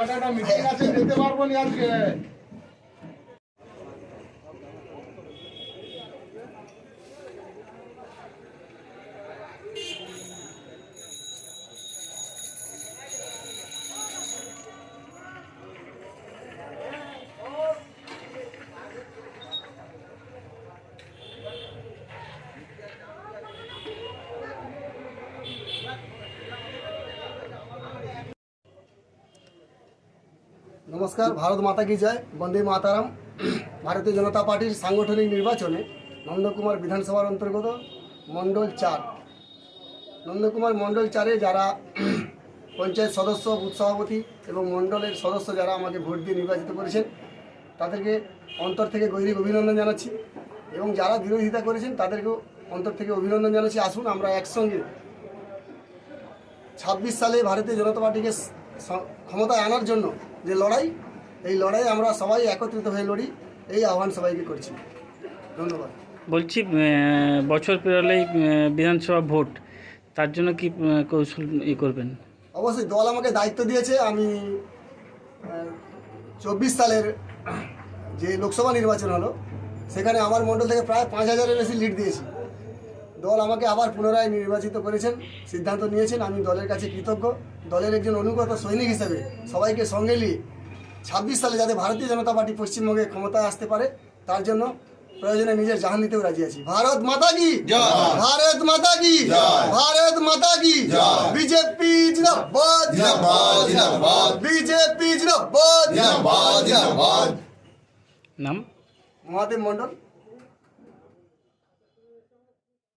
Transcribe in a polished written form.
ছোটখাটো মিটিং আছে, যেতে পারবো না আজকে। নমস্কার, ভারত মাতা কি জয়, বন্দে মাতারাম। ভারতীয় জনতা পার্টির সাংগঠনিক নির্বাচনে নন্দকুমার বিধানসভার অন্তর্গত মণ্ডল 4 নন্দকুমার মণ্ডল 4-এ যারা পঞ্চায়েত সদস্য, বুথ সভাপতি এবং মণ্ডলের সদস্য যারা আমাকে ভোট দিয়ে নির্বাচিত করেছেন, তাদেরকে অন্তর থেকে গভীর অভিনন্দন জানাচ্ছি এবং যারা বিরোধিতা করেছেন তাদেরকেও অন্তর থেকে অভিনন্দন জানাচ্ছি। আসুন আমরা একসঙ্গে 26 সালে ভারতীয় জনতা পার্টিকে ক্ষমতায় আনার জন্য যে লড়াই, এই লড়াই আমরা সবাই একত্রিত হয়ে লড়ি, এই আহ্বান সবাইকে করছি। ধন্যবাদ। বলছি, বছর পেরোলেই বিধানসভা ভোট, তার জন্য কি কৌশল করবেন? অবশ্যই দল আমাকে দায়িত্ব দিয়েছে। আমি 24 সালের যে লোকসভা নির্বাচন হলো, সেখানে আমার মণ্ডল থেকে প্রায় 5000-এর বেশি লিড দিয়েছি। দল আমাকে আবার পুনরায় নির্বাচিত করেছেন, সিদ্ধান্ত নিয়েছেন। আমি দলের কাছে কৃতজ্ঞ। দলের একজন অনুগত সৈনিক হিসেবে সবাইকে সঙ্গে নিয়ে 26 সালে যাতে ভারতীয় জনতা পার্টি পশ্চিমবঙ্গে ক্ষমতায় আসতে পারে, তার জন্য প্রয়োজনে নিজের জান দিতেও রাজি আছি। ভারত মাতা কি জয়, ভারত মাতা কি জয়, ভারত মাতা কি জয়। বিজেপি জিন্দাবাদ, জিন্দাবাদ, জিন্দাবাদ। বিজেপি জিন্দাবাদ, জিন্দাবাদ, জিন্দাবাদ। নাম? মহাদেব মণ্ডল।